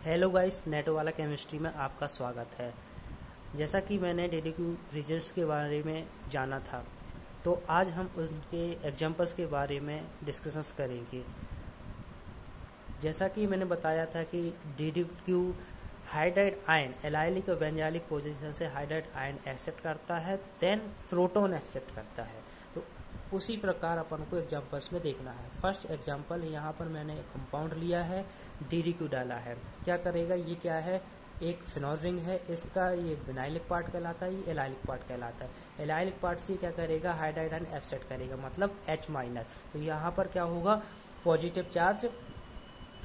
Hello guys, NATO वाला chemistry में आपका स्वागत है। जैसा कि मैंने DDQ रीजन्स के बारे में जाना था, तो आज हम उनके एग्जांपल्स के बारे में डिस्कशंस करेंगे। जैसा कि मैंने बताया था कि DDQ हाइड्राइड आयन एलाइलिक और बेंजाइलिक पोजीशन से हाइड्राइड आयन एक्सेप्ट करता है, देन प्रोटॉन एक्सेप्ट करता है। तो उसी प्रकार अपन को एग्जांपल्स में देखना है। फर्स्ट एग्जांपल, यहाँ पर मैंने कंपाउंड लिया है, DDQ डाला है। क्या करेगा, ये क्या है, एक फिनॉल रिंग है, इसका ये विनाइलिक पार्ट कहलाता है, ये एलाइलिक पार्ट कहलाता है। एलाइलिक पार्ट से क्या करेगा, हाइड्राइड आयन एक्सेप्ट करेगा, मतलब H-। तो यहाँ पर क्या होगा, पॉजिटिव चार्ज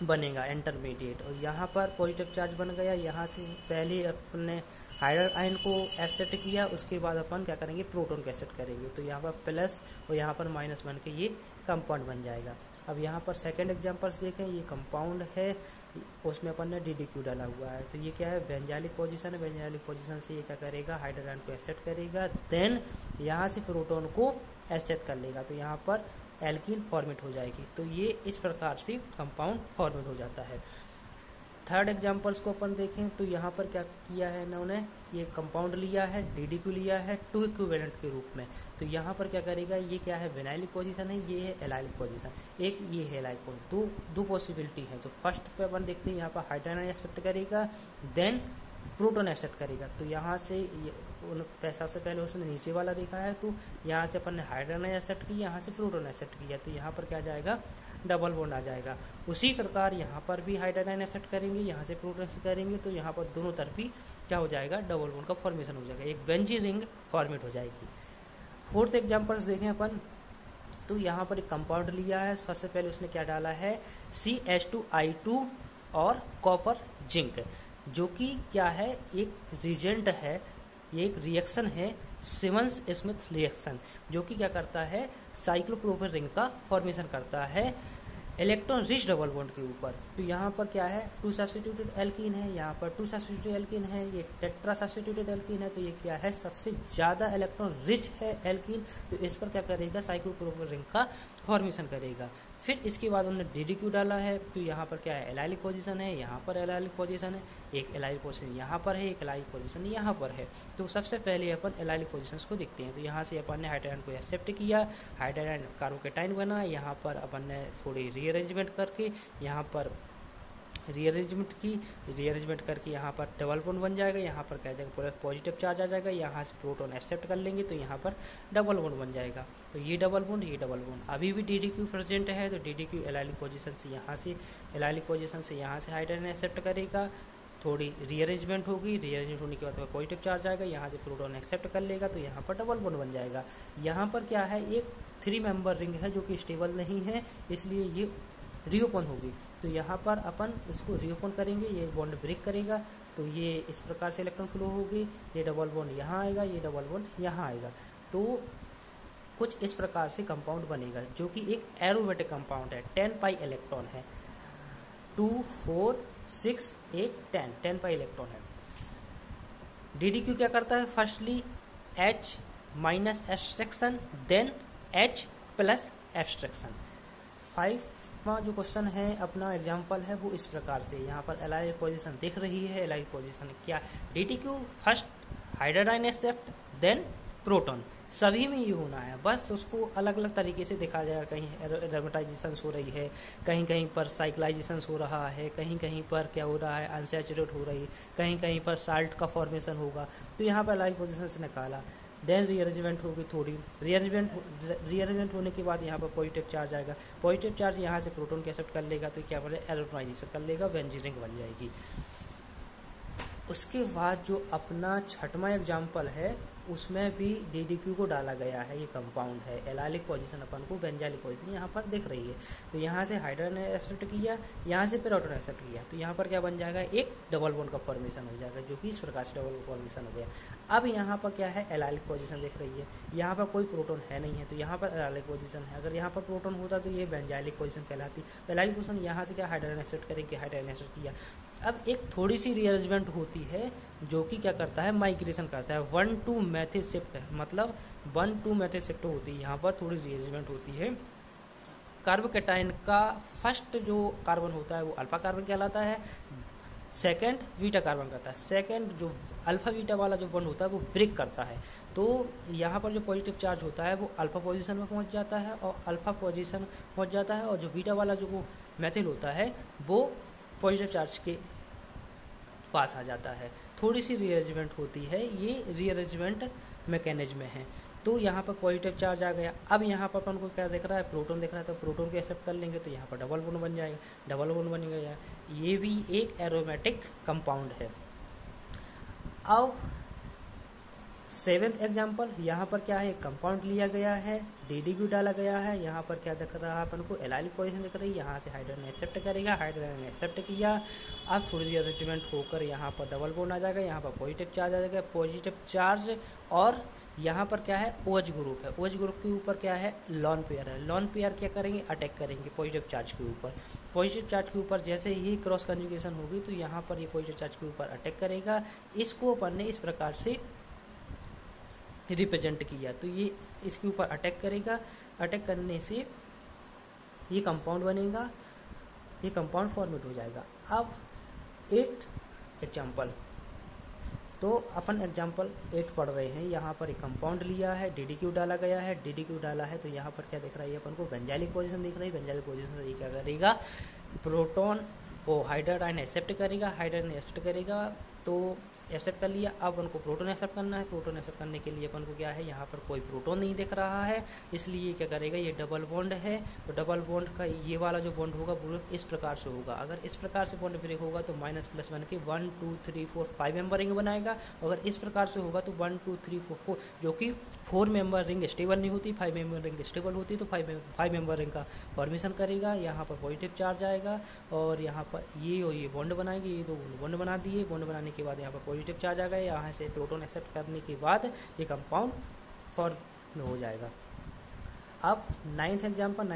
बनेगा इंटरमीडिएट, और यहाँ पर पॉजिटिव चार्ज बन गया। यहाँ से पहले अपने हाइड्राइड आयन को एक्सेप्ट किया, उसके बाद अपन क्या करेंगे, प्रोटॉन को एक्सेप्ट करेंगे। तो यहाँ पर प्लस और यहाँ पर माइनस बन के ये कंपाउंड बन जाएगा। अब यहाँ पर सेकंड एग्जांपल्स देखें, ये कंपाउंड है, उसमें अपन ने DDQ डाला हुआ है। तो ये क्या है, बेंजाइलिक पोजीशन है। बेंजाइलिक पोजीशन से ये क्या करेगा, हाइड्राइड आयन को एक्सेप्ट करेगा, देन यहाँ से प्रोटॉन को एक्सेप्ट कर लेगा। तो यहाँ पर एल्कीन फॉर्मेट हो जाएगी। तो ये इस प्रकार से कंपाउंड फॉर्मेट हो जाता है। थर्ड एग्जांपल्स को अपन देखें, तो यहाँ पर क्या किया है इन्होंने, ये कंपाउंड लिया है, DDQ लिया है 2 इक्विवेलेंट के रूप में। तो यहाँ पर क्या करेगा, ये क्या है, विनाइलिक पोजीशन है, ये है एलाइलिक पोजीशन, एक ये है एलाइलिक पोजीशन। दो पॉसिबिलिटी है। तो फर्स्ट पे अपन देखते हैं, यहाँ पर हाइड्रोजन एक्सेप्ट करेगा, देन प्रोटॉन एक्सेप्ट करेगा। तो यहाँ से पैसा से पहले उसने नीचे वाला देखा है, तो यहाँ से अपन ने हाइड्रोजन एक्सेप्ट किया, यहाँ से प्रोटॉन एक्सेप्ट किया, तो यहाँ पर क्या जाएगा, डबल बॉन्ड आ जाएगा। उसी प्रकार यहाँ पर भी हाइड्रोजन एक्सेप्ट करेंगे, यहाँ से प्रोटॉन एक्सेप्ट करेंगे, तो यहाँ पर दोनों तरफी क्या हो जाएगा, डबल बॉन्ड का फॉर्मेशन हो जाएगा, एक बेंजी रिंग फॉर्मेट हो जाएगी। फोर्थ एग्जांपल्स देखें अपन, तो यहाँ पर एक कंपाउंड लिया है। सबसे पहले उसने क्या डाला है, CH2I2 और कॉपर जिंक, जो कि क्या है, एक रिएजेंट है, ये एक रिएक्शन है, सिमन्स स्मिथ रिएक्शन, जो कि क्या करता है, साइक्लोप्रोपेन रिंग का फॉर्मेशन करता है इलेक्ट्रॉन रिच डबल बॉन्ड के ऊपर। तो यहाँ पर क्या है, 2 सब्स्टिट्यूटेड एल्कीन है, यहाँ पर 2 सब्स्टिट्यूटेड एल्कीन है, ये टेट्रा सब्स्टिट्यूटेड एल्कीन है। तो ये क्या है, सबसे ज्यादा इलेक्ट्रॉन रिच है एल्कीन। तो इस पर क्या करेगा, साइक्लोप्रोपेन रिंग का फॉर्मेशन करेगा। फिर इसके बाद उन्होंने DDQ डाला है। तो यहाँ पर क्या है, एलाइलिक पोजीशन है, यहाँ पर एलाइलिक पोजीशन है, एक एलाइलिक पोजीशन यहाँ पर है, एक एलाइलिक पोजीशन यहाँ पर है। तो सबसे पहले अपन एलाइलिक पोजीशंस को देखते हैं। तो यहाँ से अपन ने हाइड्रोजन को एक्सेप्ट किया, हाइड्रोजन कार्बोकेटाइन बना, यहाँ पर अपन ने थोड़ी रीअरेंजमेंट करके यहाँ पर रीअरेंजमेंट करके यहाँ पर डबल बॉन्ड बन जाएगा, यहाँ पर क्या जाएगा, पूरा पॉजिटिव चार्ज आ जाएगा, यहाँ से प्रोटॉन एक्सेप्ट कर लेंगे, तो यहाँ पर डबल बॉन्ड बन जाएगा। तो ये डबल बॉन्ड, ये डबल बॉन्ड, अभी भी DDQ प्रेजेंट है। तो DDQ एलाइलिक पोजीशन से यहाँ से हाइड्रोजन एक्सेप्ट करेगा, थोड़ी रीअरेंजमेंट होगी, रीअरेंजमेंट होने के बाद पॉजिटिव चार्ज आएगा, यहाँ से प्रोटॉन एक्सेप्ट कर लेगा, तो यहाँ पर डबल बॉन्ड बन जाएगा। यहाँ पर क्या है, एक 3 मेंबर रिंग है जो कि स्टेबल नहीं है, इसलिए ये रीओपन होगी। तो यहाँ पर अपन इसको रीओपन करेंगे, ये बॉन्ड ब्रेक करेगा, तो ये इस प्रकार से इलेक्ट्रॉन फ्लो होगी, ये डबल बॉन्ड यहाँ आएगा, ये डबल बॉन्ड यहाँ आएगा। तो कुछ इस प्रकार से कंपाउंड बनेगा, जो कि एक एरोमेटिक कंपाउंड है। 10 पाई इलेक्ट्रॉन है, 2 4 6 8 10 पाई इलेक्ट्रॉन है। DDQ क्या करता है, firstly H- extraction, then H+ extraction. 5वां जो क्वेश्चन है अपना एग्जांपल है, वो इस प्रकार से, यहाँ पर एलाइलिक पोजीशन दिख रही है। एलाइलिक पोजीशन क्या, DDQ first hydrogen accept, then proton, सभी में ये होना है, बस उसको अलग अलग तरीके से दिखा जाएगा। कहीं एरोमेटाइजेशन हो रही है, कहीं कहीं पर साइक्लाइजेशन हो रहा है, कहीं कहीं पर क्या हो रहा है, अनसैचुरेट हो रही है, कहीं कहीं पर साल्ट का फॉर्मेशन होगा। तो यहाँ पर एलाइलिक पोजीशन से निकाला, देन रीअरेंजमेंट होगी, थोड़ी रीअरेंजमेंट होने के बाद यहाँ पर पॉजिटिव चार्ज आएगा, पॉजिटिव चार्ज यहाँ से प्रोटॉन को एक्सेप्ट कर लेगा, तो क्या बोले, एरोमेटाइजेशन कर लेगा, बेंजीन रिंग बन जाएगी। उसके बाद जो अपना 6वां एग्जाम्पल है, उसमें भी DDQ को डाला गया है, ये कंपाउंड है, एलाइलिक पोजीशन अपन को बेंजाइलिक पोजीशन यहाँ पर दिख रही है। तो यहाँ से हाइड्रोजन एक्सेप्ट किया, यहाँ से प्रोटॉन एक्सेप्ट किया, तो यहाँ पर क्या बन जाएगा, एक डबल बॉन्ड का फॉर्मेशन हो जाएगा, जो कि इस प्रकार से डबल फॉर्मेशन हो गया। अब यहाँ पर क्या है, एलाइलिक पोजीशन दिख रही है, यहाँ पर कोई प्रोटॉन है नहीं है, तो यहाँ पर एलाइलिक पोजीशन है। अगर यहाँ पर प्रोटॉन होता तो ये बेंजाइलिक पोजीशन कहलाती। तो एलाइलिक पोजीशन यहाँ से क्या, हाइड्रोजन एक्सेप्ट करेंगे, हाइड्रोजन एक्सेप्ट किया। अब एक थोड़ी सी रीअरेंजमेंट होती है, जो कि क्या करता है, माइग्रेशन करता है, 1-2 मेथिल शिफ्ट, मतलब 1-2 मेथिल शिफ्ट होती है। यहाँ पर थोड़ी रीअरेंजमेंट होती है। कार्बोकेटाइन का फर्स्ट जो कार्बन होता है वो अल्फा कार्बन कहलाता है, सेकंड बीटा कार्बन करता है। सेकंड जो अल्फा बीटा वाला जो बॉन्ड होता है वो ब्रेक करता है, तो यहाँ पर जो पॉजिटिव चार्ज होता है वो अल्फा पोजीशन में पहुँच जाता है और अल्फा पोजीशन पहुँच जाता है, और जो बीटा वाला जो वो मेथिल होता है वो पॉजिटिव चार्ज के पास आ जाता है। थोड़ी सी रीअरेंजमेंट होती है, ये रीअरेंजमेंट मैकेनिज्म है। तो यहाँ पर पॉजिटिव चार्ज आ गया। अब यहाँ पर अपन को क्या दिख रहा है, प्रोटॉन दिख रहा है, तो प्रोटॉन को एक्सेप्ट कर लेंगे तो यहाँ पर डबल बॉन्ड बन जाएगा, डबल बॉन्ड बन गया। ये भी एक एरोमेटिक कंपाउंड है। अब सेवेंथ एग्जाम्पल, यहाँ पर क्या है, कंपाउंड लिया गया है, DDQ डाला गया है, यहाँ पर क्या दिख रहा है अपन को, एलाइलिक पोजीशन दिख रही है, यहाँ से हाइड्रोजन एक्सेप्ट करेगा, हाइड्रोजन एक्सेप्ट किया। अब थोड़ी सी अरेंजमेंट होकर यहाँ पर डबल बॉन्ड आ जाएगा, यहाँ पर पॉजिटिव चार्ज आ जाएगा, पॉजिटिव चार्ज, और यहाँ पर क्या है, OH ग्रुप है, OH ग्रुप के ऊपर क्या है, लॉन पेयर है। लॉन पेयर क्या करेंगे, अटैक करेंगे पॉजिटिव चार्ज के ऊपर। पॉजिटिव चार्ज के ऊपर जैसे ही क्रॉस कंजुगेशन होगी तो यहाँ पर ये पॉजिटिव चार्ज के ऊपर अटैक करेगा। इसको अपन ने इस प्रकार से रिप्रेजेंट किया, तो ये इसके ऊपर अटैक करेगा, अटैक करने से ये कंपाउंड बनेगा, ये कंपाउंड फॉर्मेट हो जाएगा। अब 8 एग्जाम्पल, तो अपन एग्जाम्पल 8 पढ़ रहे हैं। यहाँ पर एक कंपाउंड लिया है, DDQ डाला गया है, DDQ डाला है, तो यहाँ पर क्या दिख रहा है, अपन को बेंजाइलिक पोजीशन दिख रही है। बेंजाइलिक पोजीशन से ये क्या करेगा, प्रोटॉन को हाइड्रोजन एक्सेप्ट करेगा, हाइड्रोजन एक्सेप्ट करेगा, तो एक्सेप्ट कर लिया। अब उनको प्रोटॉन एक्सेप्ट करना है, प्रोटॉन एक्सेप्ट करने के लिए अपन को क्या है, यहाँ पर कोई प्रोटॉन नहीं दिख रहा है, इसलिए क्या करेगा, ये डबल बॉन्ड है, तो डबल बॉन्ड का ये वाला जो बॉन्ड होगा वो इस प्रकार से होगा। अगर इस प्रकार से बॉन्ड ब्रेक होगा तो -+ बन के 1 2 3 4 5 मेंबर रिंग बनाएगा। अगर इस प्रकार से होगा तो 1 2 3 4 4, जो कि 4 मेंबर रिंग स्टेबल नहीं होती, 5 मेंबर रिंग स्टेबल होती, तो 5 मेंबर रिंग का फॉर्मेशन करेगा। यहाँ पर पॉजिटिव चार्ज आएगा और यहाँ पर ये और ये बॉन्ड बनाएंगे, ये 2 बॉन्ड बना दिए। बॉन्ड बनाने के बाद यहाँ पर पॉजिटिव चार्ज आ गया, यहाँ से प्रोटॉन एक्सेप्ट करने के बाद ये कंपाउंड फॉर्म हो जाएगा। अब 9th एग्जाम्पल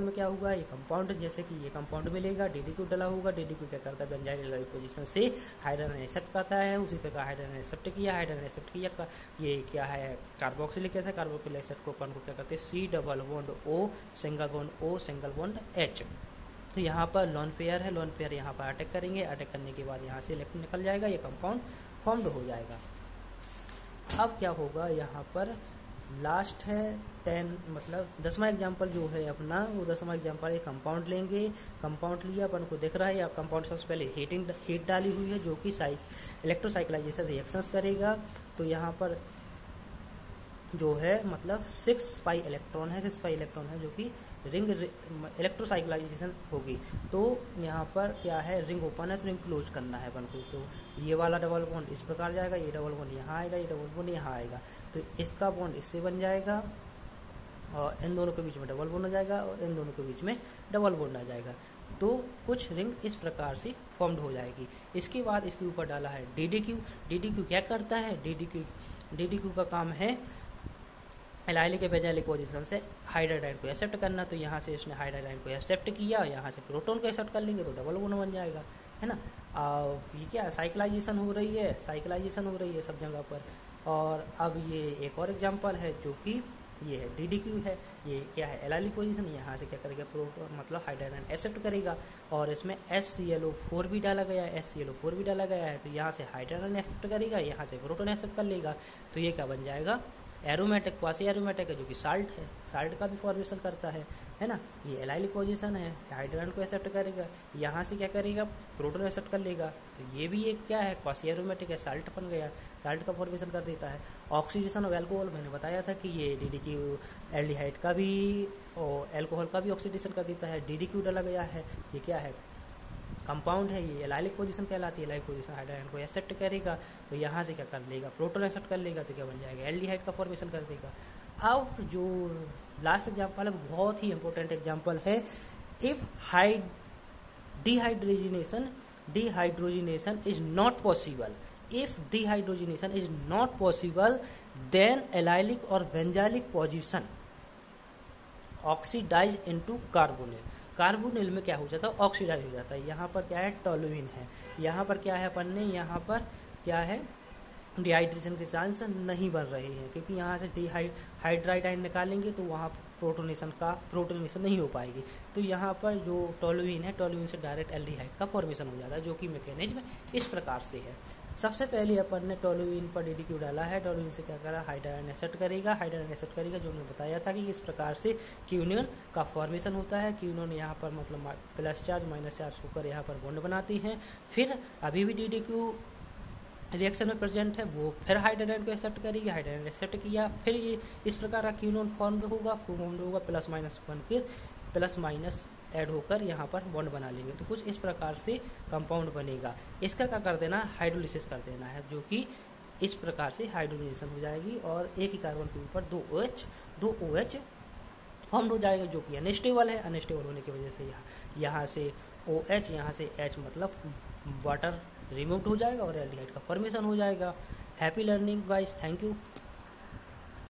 में क्या होगा, ये कंपाउंड, जैसे कि ये कंपाउंड मिलेगा, DDQ डाला होगा, DDQ क्या करता है, बेंजाइल पोजीशन से हाइड्रोजन एक्सेप्ट करता है, उसी प्रकार हाइड्रोजन एक्सेप्ट किया, हाइड्रोजन एक्सेप्ट किया, ये क्या है, कार्बोक्सिलिक एसिड, कार्बोक्सिलिक एसिड को अपन को क्या करते हैं, C double bond O single bond O single bond H। तो यहाँ पर लॉन पेयर है, लॉन पेयर यहाँ पर अटैक करेंगे, अटैक करने के बाद यहाँ से इलेक्ट्रॉन निकल जाएगा, ये कंपाउंड फॉर्म्ड हो जाएगा। अब क्या होगा, यहाँ पर लास्ट है 10, मतलब 10वां एग्जाम्पल जो है अपना, वो 10वां एग्जाम्पल एक कंपाउंड लेंगे। कंपाउंड लिया, अपन को दिख रहा है, या कंपाउंड सबसे पहले हीट डाली हुई है, जो कि इलेक्ट्रोसाइक्लाइजेशन रिएक्शंस करेगा। तो यहाँ पर जो है मतलब 6 पाई इलेक्ट्रॉन है, 6 पाई इलेक्ट्रॉन है, जो कि रिंग इलेक्ट्रोसाइक्लाइजेशन होगी। तो यहाँ पर क्या है, रिंग ओपन है तो रिंग क्लोज करना है अपन को। तो ये वाला डबल बॉन्ड इस प्रकार जाएगा, ये डबल बॉन्ड यहाँ आएगा, ये डबल बॉन्ड यहाँ आएगा, तो इसका बॉन्ड इससे बन जाएगा और इन दोनों के बीच में डबल बॉन्ड आ जाएगा और इन दोनों के बीच में डबल बॉन्ड आ जाएगा। तो कुछ रिंग इस प्रकार से फॉर्म्ड हो जाएगी। इसके बाद इसके ऊपर डाला है DDQ क्या करता है, DDQ का काम है एलाइलिक के बेंजाइलिक पोजीशन से हाइड्रोजन को एक्सेप्ट करना। तो यहाँ से इसने हाइड्रोजन को एक्सेप्ट किया, यहाँ से प्रोटॉन को एक्सेप्ट कर लेंगे तो डबल बॉन्ड बन जाएगा, है ना। ये क्या साइक्लाइजेशन हो रही है, सब जगह पर। और अब ये एक और एग्जांपल है, जो कि ये है DDQ है, ये क्या है, एलाइलिक पोजीशन, यहाँ से क्या करेगा, प्रोटॉन मतलब हाइड्रोजन एक्सेप्ट करेगा और इसमें HClO4 भी डाला गया है, तो यहाँ से हाइड्रोजन एक्सेप्ट करेगा, यहाँ से प्रोटॉन एक्सेप्ट कर लेगा, तो ये क्या बन जाएगा, एरोमेटिक, क्वासी एरोमेटिक है, जो कि साल्ट है, साल्ट का भी फॉर्मेशन करता है ना। ये एलाइलिक पोजीशन है, हाइड्रोजन को एक्सेप्ट करेगा, यहाँ से क्या करेगा, प्रोटॉन एक्सेप्ट कर लेगा, तो ये भी एक क्या है, क्वासी एरोमेटिक है, साल्ट बन गया, साल्ट का फॉर्मेशन कर देता है। ऑक्सीडेशन ऑफ एल्कोहल, मैंने बताया था कि ये DDQ एल्डिहाइड का भी और एल्कोहल का भी ऑक्सीडेशन कर देता है। DDQ डाला गया है, ये क्या है, कंपाउंड है, ये एलाइलिक पोजीशन कहलाती है, एलाइलिक पोजीशन हाइड्रोजन को एक्सेप्ट करेगा, तो यहाँ से क्या कर लेगा, प्रोटॉन एक्सेप्ट कर लेगा, तो क्या बन जाएगा, एल्डिहाइड का फॉर्मेशन कर देगा। अब जो लास्ट एग्जांपल है बहुत ही इंपॉर्टेंट एग्जांपल है, if dehydrogenation is not possible, then allylic or benzylic position oxidize into carbonyl में क्या हो जाता है, ऑक्सीडाइज हो जाता है। यहाँ पर क्या है, टोलुइन है, यहाँ पर क्या है, अपन ने यहाँ पर क्या है, डिहाइड्रेशन के चांस नहीं बन रहे हैं, क्योंकि यहाँ से हाइड्राइड आयन निकालेंगे तो वहाँ प्रोटोनेशन नहीं हो पाएगी। तो यहाँ पर जो टोल्यूइन है, टोल्यूइन से डायरेक्ट एल्डिहाइड का फॉर्मेशन हो जाता है, जो कि मैकेनिज्म इस प्रकार से है। सबसे पहले अपन ने टोल्यूइन पर DDQ डाला है। टोल्यूइन से क्या करा, हाइड्रोजन एक्सेप्ट करेगा, जो मैंने बताया था कि इस प्रकार से क्यूनियन का फॉर्मेशन होता है। क्यूनियन यहाँ पर मतलब प्लस चार्ज माइनस चार्ज होकर यहाँ पर बॉन्ड बनाती हैं। फिर अभी भी DDQ रिएक्शन में प्रेजेंट है, वो फिर हाइड्रोजन को एक्सेप्ट करेगी, हाइड्रोजन एक्सेप्ट किया, फिर ये इस प्रकार का क्यूनोन फॉर्म होगा प्लस माइनस वन, फिर प्लस माइनस ऐड होकर यहाँ पर बॉन्ड बना लेंगे। तो कुछ इस प्रकार से कंपाउंड बनेगा। इसका क्या कर देना, हाइड्रोलिसिस कर देना है, जो कि इस प्रकार से हाइड्रोजनेशन हो जाएगी और एक ही कार्बन के ऊपर दो OH फॉर्म हो जाएगा, जो कि अनस्टेबल है। अनस्टेबल होने की वजह से यहाँ से OH, यहाँ से H मतलब वाटर रिमूव हो जाएगा और एल्डिहाइड का फॉर्मेशन हो जाएगा। Happy learning guys, thank you.